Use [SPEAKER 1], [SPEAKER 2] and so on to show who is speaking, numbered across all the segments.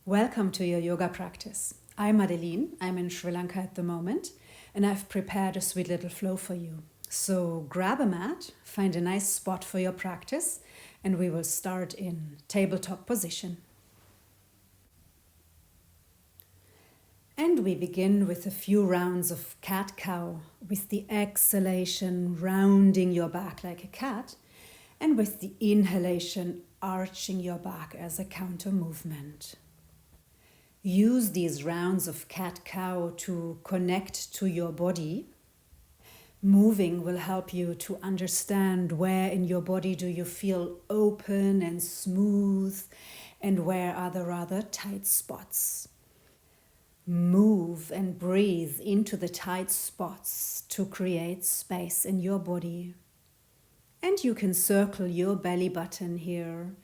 [SPEAKER 1] Welcome to your yoga practice. I'm Adeline. I'm in Sri Lanka at the moment, and I've prepared a sweet little flow for you. So grab a mat, find a nice spot for your practice, and we will start in tabletop position. And we begin with a few rounds of cat-cow, with the exhalation rounding your back like a cat, and with the inhalation arching your back as a counter movement. Use these rounds of cat-cow to connect to your body. Moving will help you to understand where in your body do you feel open and smooth and where are the rather tight spots. Move and breathe into the tight spots to create space in your body. And you can circle your belly button here,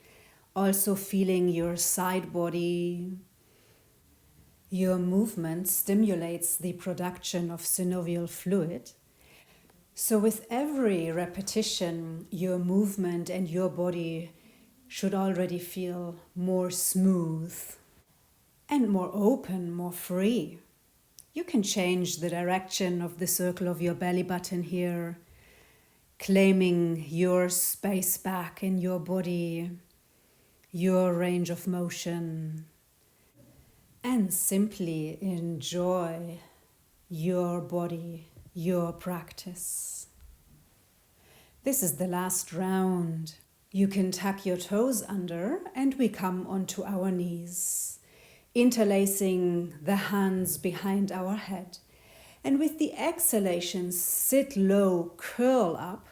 [SPEAKER 1] also feeling your side body. Your movement stimulates the production of synovial fluid. So with every repetition, your movement and your body should already feel more smooth and more open, more free. You can change the direction of the circle of your belly button here, claiming your space back in your body, your range of motion. And simply enjoy your body, your practice. This is the last round. You can tuck your toes under and we come onto our knees, interlacing the hands behind our head. And with the exhalation, sit low, curl up.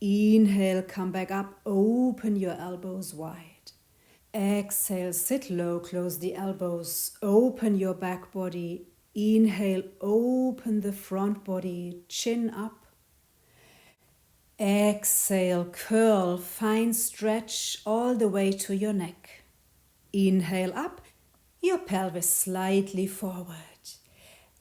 [SPEAKER 1] Inhale, come back up, open your elbows wide. Exhale, sit low, close the elbows, open your back body. Inhale, open the front body, chin up. Exhale, curl, fine stretch all the way to your neck. Inhale up, your pelvis slightly forward.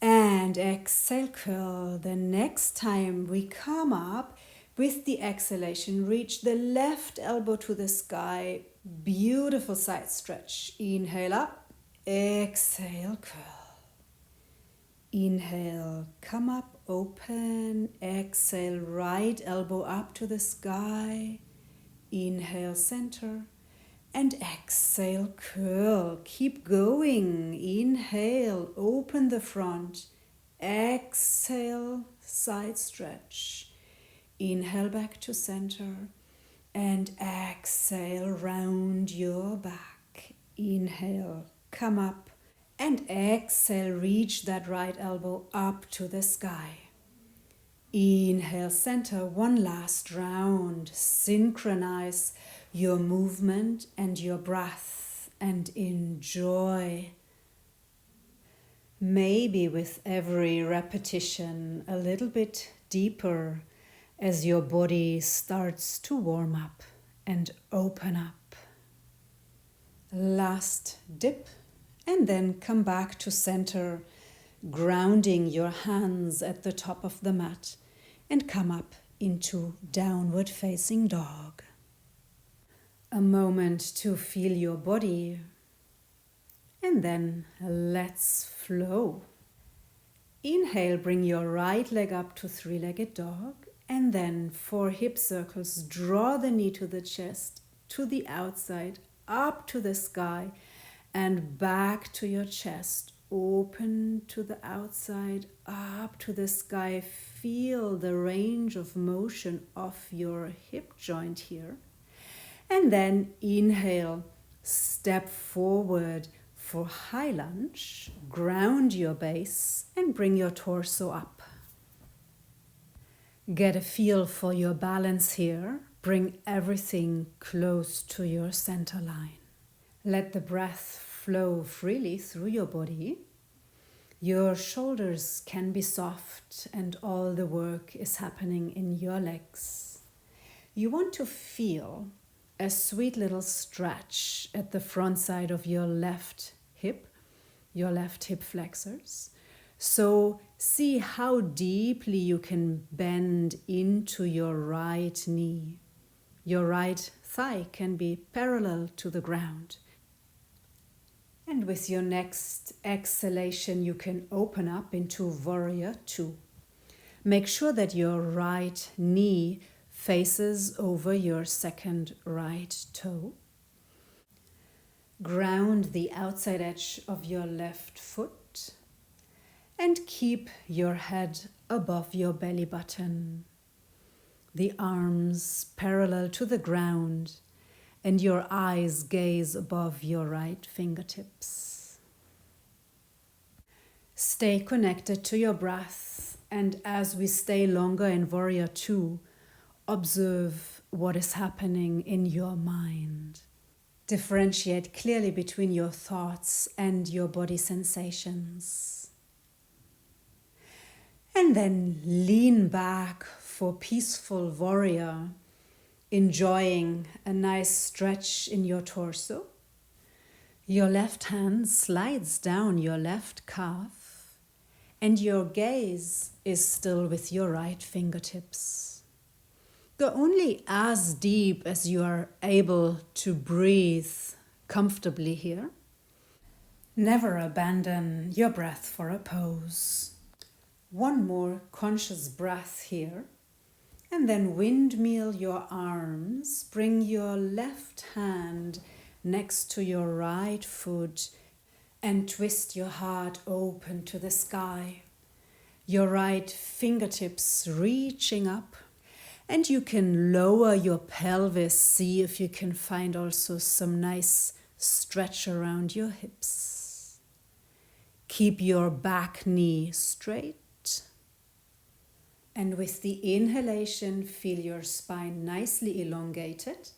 [SPEAKER 1] And exhale, curl. The next time we come up, with the exhalation, reach the left elbow to the sky. Beautiful side stretch. Inhale up, exhale, curl. Inhale, come up, open. Exhale, right elbow up to the sky. Inhale, center. And exhale, curl. Keep going. Inhale, open the front. Exhale, side stretch. Inhale back to center and exhale, round your back. Inhale, come up and exhale, reach that right elbow up to the sky. Inhale, center, one last round. Synchronize your movement and your breath and enjoy. Maybe with every repetition a little bit deeper, as your body starts to warm up and open up. Last dip and then come back to center, grounding your hands at the top of the mat and come up into downward facing dog. A moment to feel your body and then let's flow. Inhale, bring your right leg up to three-legged dog. And then 4 hip circles, draw the knee to the chest, to the outside, up to the sky, and back to your chest. Open to the outside, up to the sky. Feel the range of motion of your hip joint here. And then inhale, step forward for high lunge. Ground your base and bring your torso up. Get a feel for your balance here. Bring everything close to your center line. Let the breath flow freely through your body. Your shoulders can be soft and all the work is happening in your legs. You want to feel a sweet little stretch at the front side of your left hip flexors. So see how deeply you can bend into your right knee. Your right thigh can be parallel to the ground. And And with your next exhalation, you can open up into Warrior Two. Make sure that your right knee faces over your second right toe. Ground the outside edge of your left foot and keep your head above your belly button. The arms parallel to the ground and your eyes gaze above your right fingertips. Stay connected to your breath, and as we stay longer in Warrior Two, observe what is happening in your mind. Differentiate clearly between your thoughts and your body sensations. And then lean back for peaceful warrior, enjoying a nice stretch in your torso. Your left hand slides down your left calf, and your gaze is still with your right fingertips. Go only as deep as you are able to breathe comfortably here. Never abandon your breath for a pose. One more conscious breath here. And then windmill your arms. Bring your left hand next to your right foot and twist your heart open to the sky. Your right fingertips reaching up. And you can lower your pelvis. See if you can find also some nice stretch around your hips. Keep your back knee straight. And with the inhalation, feel your spine nicely elongated.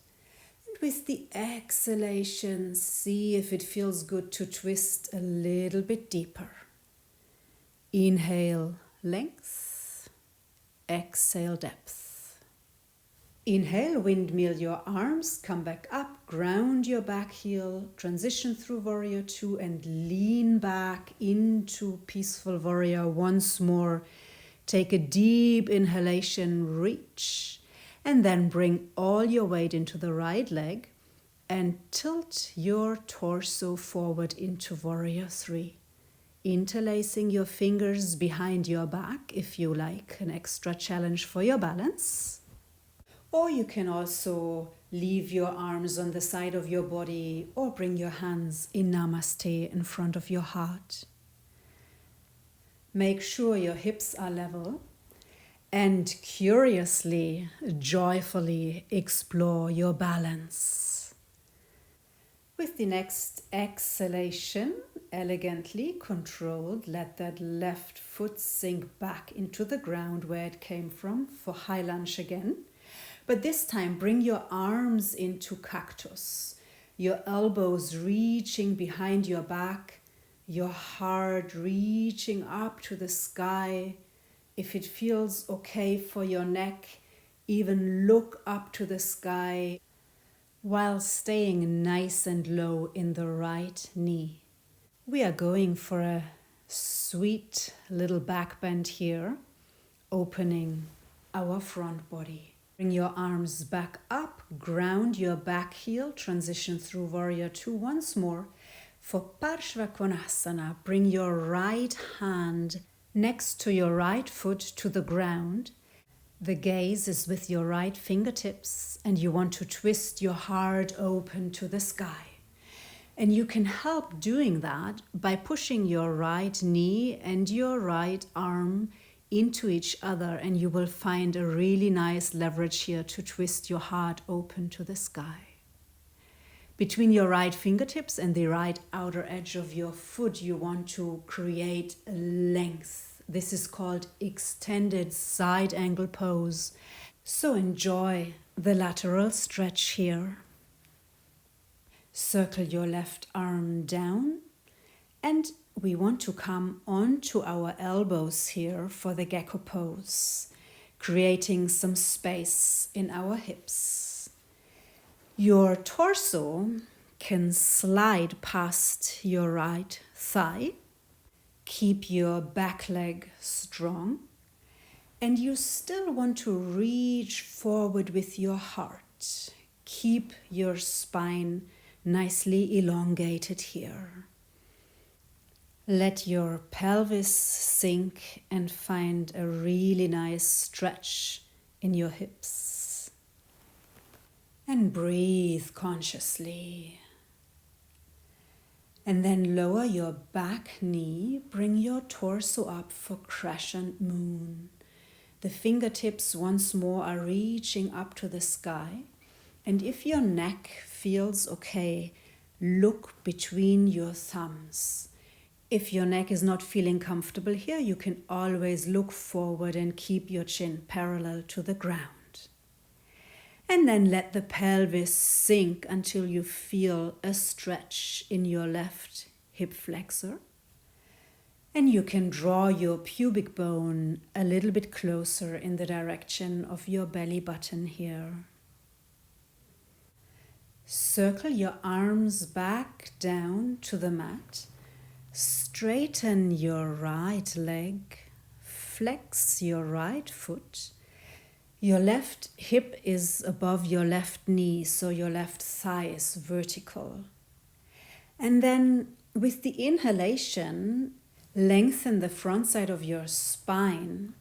[SPEAKER 1] And with the exhalation, see if it feels good to twist a little bit deeper. Inhale, length. Exhale, depth. Inhale, windmill your arms, come back up, ground your back heel, transition through Warrior Two and lean back into Peaceful Warrior once more. Take a deep inhalation, reach, and then bring all your weight into the right leg and tilt your torso forward into Warrior Three. Interlacing your fingers behind your back if you like an extra challenge for your balance. Or you can also leave your arms on the side of your body or bring your hands in Namaste in front of your heart. Make sure your hips are level and curiously, joyfully explore your balance. With the next exhalation, elegantly controlled, let that left foot sink back into the ground where it came from for high lunge again. But this time, bring your arms into cactus, your elbows reaching behind your back, your heart reaching up to the sky. If it feels okay for your neck, even look up to the sky while staying nice and low in the right knee. We are going for a sweet little back bend here, opening our front body. Bring your arms back up, ground your back heel, transition through Warrior Two once more. For Parshvakonasana, bring your right hand next to your right foot to the ground. The gaze is with your right fingertips and you want to twist your heart open to the sky. And you can help doing that by pushing your right knee and your right arm into each other, and you will find a really nice leverage here to twist your heart open to the sky. Between your right fingertips and the right outer edge of your foot, you want to create a length. This is called extended side angle pose. So enjoy the lateral stretch here. Circle your left arm down, and we want to come onto our elbows here for the gecko pose, creating some space in our hips. Your torso can slide past your right thigh. Keep your back leg strong, and you still want to reach forward with your heart. Keep your spine nicely elongated here. Let your pelvis sink and find a really nice stretch in your hips. And breathe consciously. And then lower your back knee, bring your torso up for crescent moon. The fingertips once more are reaching up to the sky. And if your neck feels okay, look between your thumbs. If your neck is not feeling comfortable here, you can always look forward and keep your chin parallel to the ground. And then let the pelvis sink until you feel a stretch in your left hip flexor. And you can draw your pubic bone a little bit closer in the direction of your belly button here. Circle your arms back down to the mat. Straighten your right leg. Flex your right foot. Your left hip is above your left knee, so your left thigh is vertical. And then with the inhalation, lengthen the front side of your spine,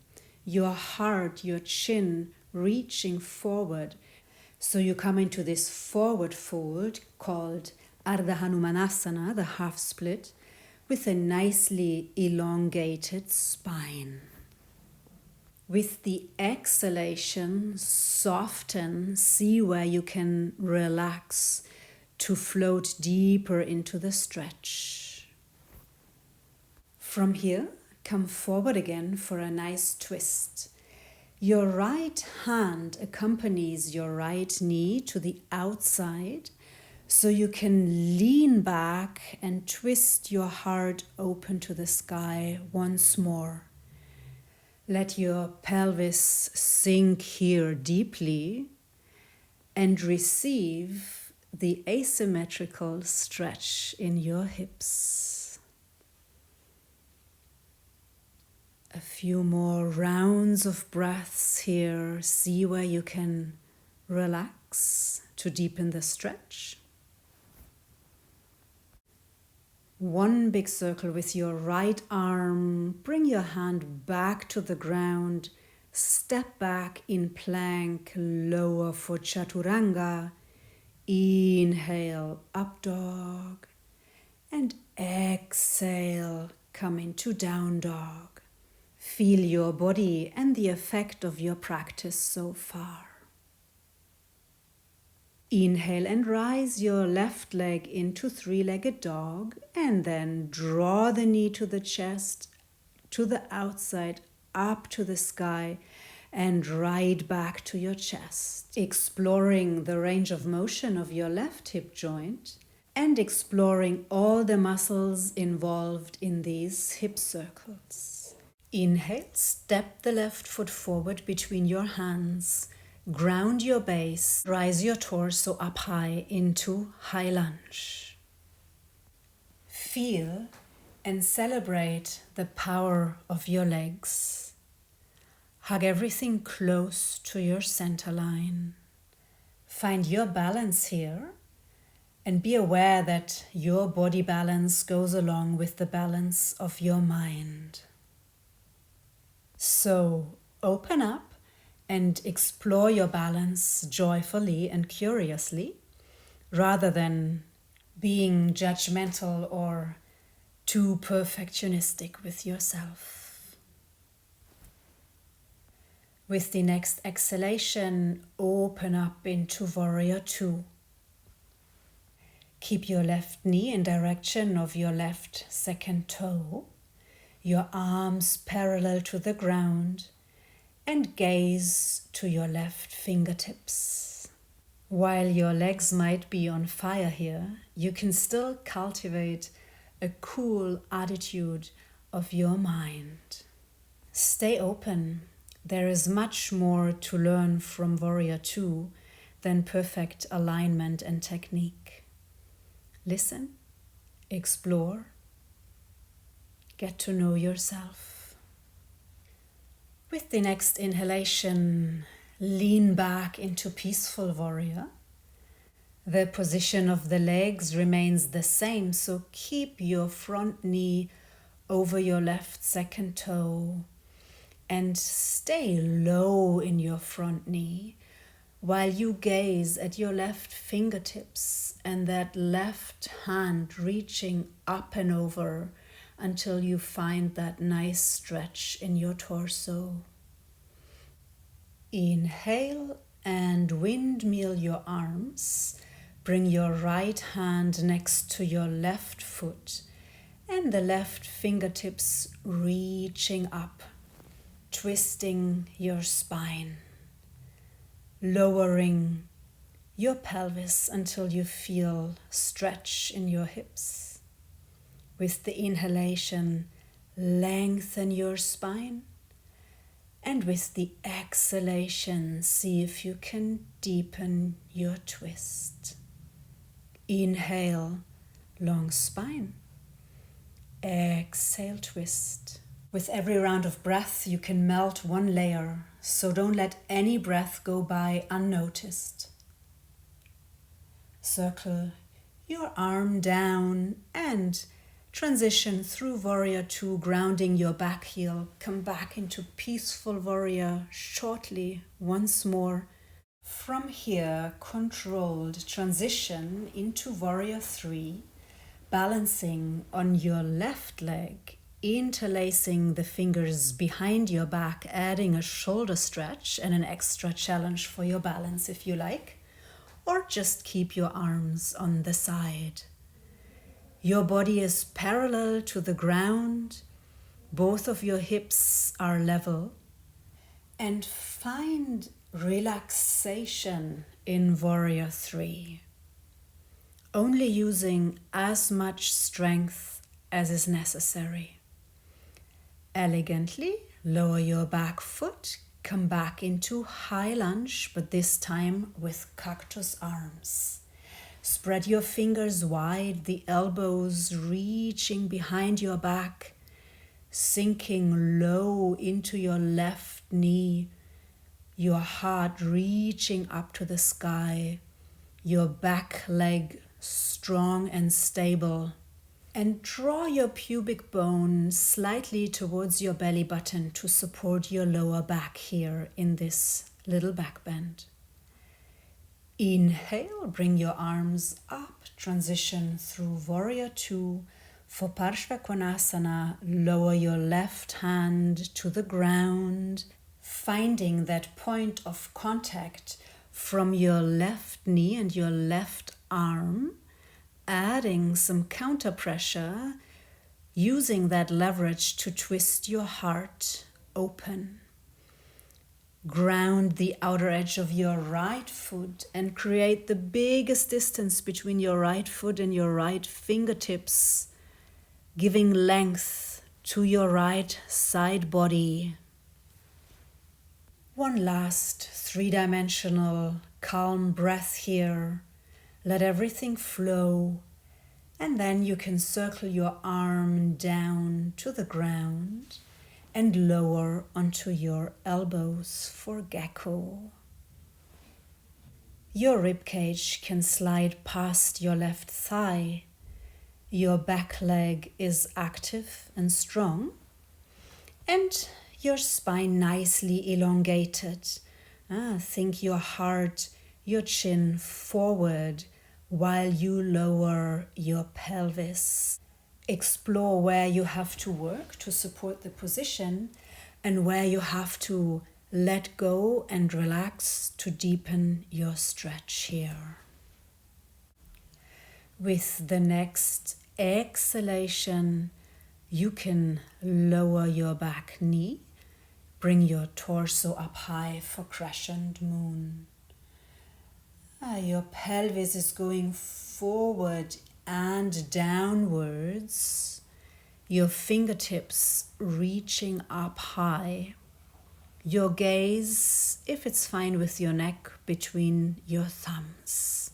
[SPEAKER 1] your heart, your chin reaching forward. So you come into this forward fold called Ardha Hanumanasana, the half split, with a nicely elongated spine. With the exhalation, soften, see where you can relax to float deeper into the stretch. From here, come forward again for a nice twist. Your right hand accompanies your right knee to the outside, so you can lean back and twist your heart open to the sky once more. Let your pelvis sink here deeply and receive the asymmetrical stretch in your hips. A few more rounds of breaths here. See where you can relax to deepen the stretch. One big circle with your right arm. Bring your hand back to the ground. Step back in plank, lower for chaturanga. Inhale, up dog. And exhale, come into down dog. Feel your body and the effect of your practice so far. Inhale and rise your left leg into three-legged dog, and then draw the knee to the chest, to the outside, up to the sky, and right back to your chest, exploring the range of motion of your left hip joint and exploring all the muscles involved in these hip circles. Inhale, step the left foot forward between your hands. Ground your base, rise your torso up high into high lunge. Feel and celebrate the power of your legs. Hug everything close to your center line. Find your balance here and be aware that your body balance goes along with the balance of your mind. So open up and explore your balance joyfully and curiously, rather than being judgmental or too perfectionistic with yourself. With the next exhalation, open up into Warrior Two. Keep your left knee in direction of your left second toe, your arms parallel to the ground, and gaze to your left fingertips. While your legs might be on fire here, you can still cultivate a cool attitude of your mind. Stay open. There is much more to learn from Warrior Two than perfect alignment and technique. Listen, explore, get to know yourself. With the next inhalation, lean back into peaceful warrior. The position of the legs remains the same, so keep your front knee over your left second toe, and stay low in your front knee while you gaze at your left fingertips and that left hand reaching up and over until you find that nice stretch in your torso. Inhale and windmill your arms. Bring your right hand next to your left foot and the left fingertips reaching up, twisting your spine, lowering your pelvis until you feel stretch in your hips. With the inhalation, lengthen your spine. And with the exhalation, see if you can deepen your twist. Inhale, long spine. Exhale, twist. With every round of breath, you can melt one layer, so don't let any breath go by unnoticed. Circle your arm down and transition through Warrior 2, grounding your back heel. Come back into Peaceful Warrior shortly, once more. From here, controlled transition into Warrior 3, balancing on your left leg, interlacing the fingers behind your back, adding a shoulder stretch and an extra challenge for your balance if you like, or just keep your arms on the side. Your body is parallel to the ground, both of your hips are level, and find relaxation in Warrior 3, only using as much strength as is necessary. Elegantly lower your back foot, come back into high lunge, but this time with cactus arms. Spread your fingers wide, the elbows reaching behind your back, sinking low into your left knee, your heart reaching up to the sky, your back leg strong and stable. And draw your pubic bone slightly towards your belly button to support your lower back here in this little back bend. Inhale, bring your arms up, transition through Warrior 2. For Parshvakonasana, lower your left hand to the ground, finding that point of contact from your left knee and your left arm, adding some counter pressure, using that leverage to twist your heart open. Ground the outer edge of your right foot and create the biggest distance between your right foot and your right fingertips, giving length to your right side body. One last three-dimensional calm breath here. Let everything flow, and then you can circle your arm down to the ground and lower onto your elbows for gecko. Your ribcage can slide past your left thigh. Your back leg is active and strong, and your spine nicely elongated. Think your heart, your chin forward while you lower your pelvis. Explore where you have to work to support the position and where you have to let go and relax to deepen your stretch here. With the next exhalation, you can lower your back knee, bring your torso up high for crescent moon. Your pelvis is going forward and downwards, your fingertips reaching up high, your gaze, if it's fine with your neck, between your thumbs.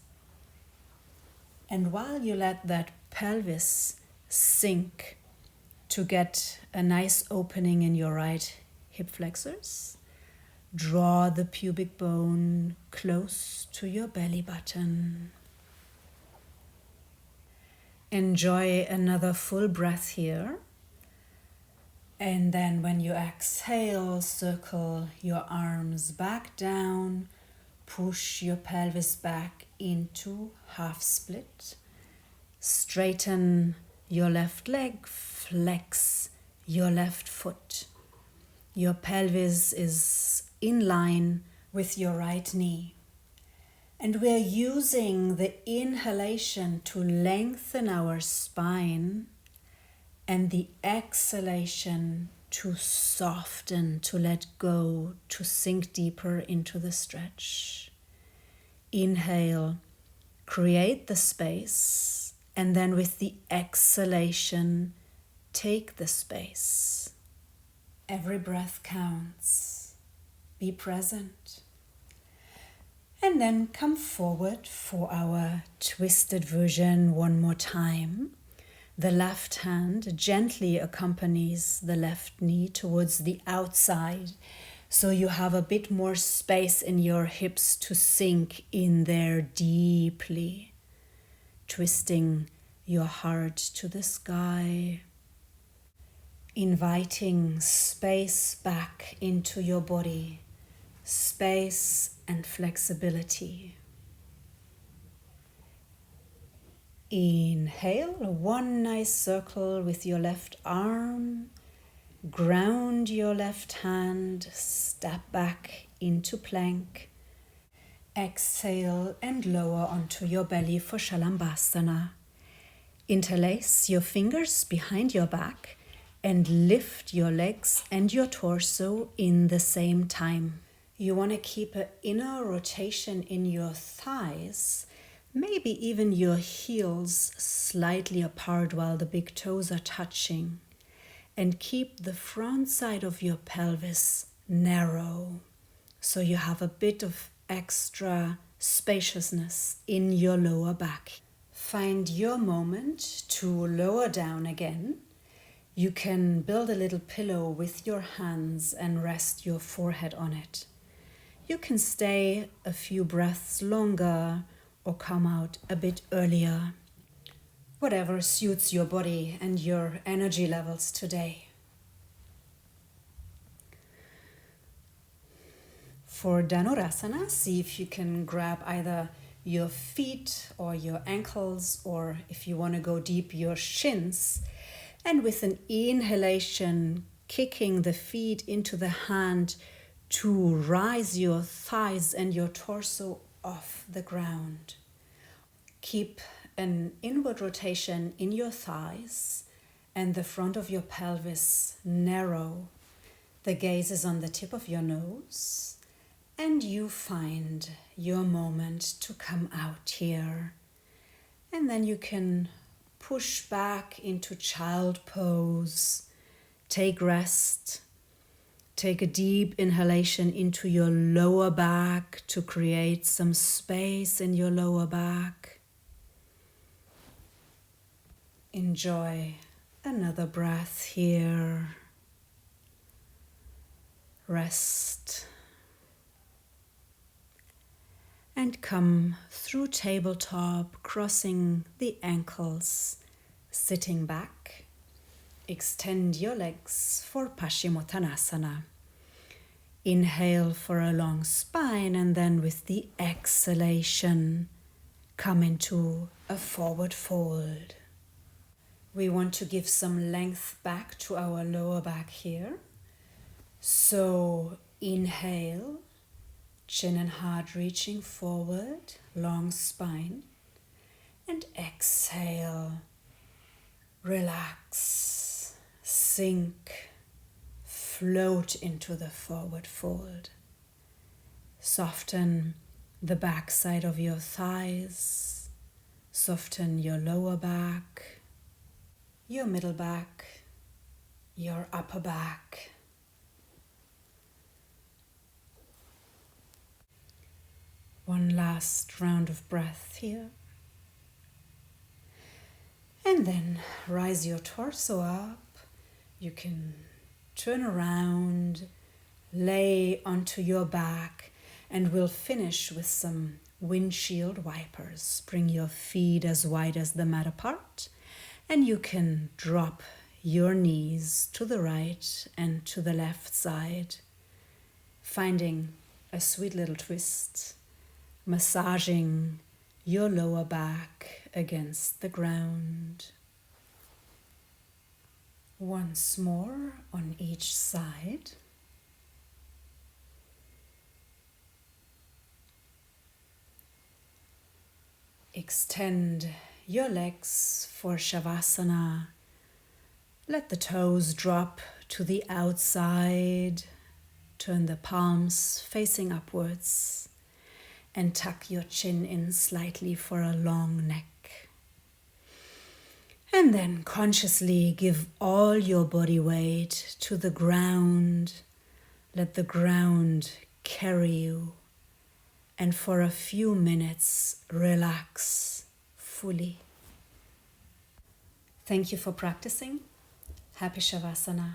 [SPEAKER 1] And while you let that pelvis sink to get a nice opening in your right hip flexors, draw the pubic bone close to your belly button. Enjoy another full breath here. And then when you exhale, circle your arms back down, push your pelvis back into half split, straighten your left leg, flex your left foot. Your pelvis is in line with your right knee. And we're using the inhalation to lengthen our spine and the exhalation to soften, to let go, to sink deeper into the stretch. Inhale, create the space, and then with the exhalation, take the space. Every breath counts. Be present. And then come forward for our twisted version one more time. The left hand gently accompanies the left knee towards the outside, so you have a bit more space in your hips to sink in there deeply, twisting your heart to the sky, inviting space back into your body, space and flexibility. Inhale, one nice circle with your left arm. Ground your left hand, step back into plank. Exhale and lower onto your belly for Shalambhasana. Interlace your fingers behind your back and lift your legs and your torso in the same time. You want to keep an inner rotation in your thighs, maybe even your heels slightly apart while the big toes are touching. And keep the front side of your pelvis narrow, so you have a bit of extra spaciousness in your lower back. Find your moment to lower down again. You can build a little pillow with your hands and rest your forehead on it. You can stay a few breaths longer or come out a bit earlier. Whatever suits your body and your energy levels today. For Dhanurasana, see if you can grab either your feet or your ankles, or if you want to go deep, your shins. And with an inhalation, kicking the feet into the hand to rise your thighs and your torso off the ground. Keep an inward rotation in your thighs and the front of your pelvis narrow. The gaze is on the tip of your nose, and you find your moment to come out here. And then you can push back into child pose, take rest, take a deep inhalation into your lower back to create some space in your lower back. Enjoy another breath here. Rest. And come through tabletop, crossing the ankles, sitting back. Extend your legs for Paschimottanasana. Inhale for a long spine, and then with the exhalation, come into a forward fold. We want to give some length back to our lower back here. So inhale, chin and heart reaching forward, long spine. And exhale, relax, sink, float into the forward fold. Soften the back side of your thighs, soften your lower back, your middle back, your upper back. One last round of breath here. And then rise your torso up. You can turn around, lay onto your back, and we'll finish with some windshield wipers. Bring your feet as wide as the mat apart, and you can drop your knees to the right and to the left side, finding a sweet little twist, massaging your lower back against the ground. Once more on each side. Extend your legs for Shavasana. Let the toes drop to the outside. Turn the palms facing upwards and tuck your chin in slightly for a long neck. And then consciously give all your body weight to the ground. Let the ground carry you. And for a few minutes, relax fully. Thank you for practicing. Happy Shavasana.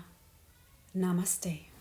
[SPEAKER 1] Namaste.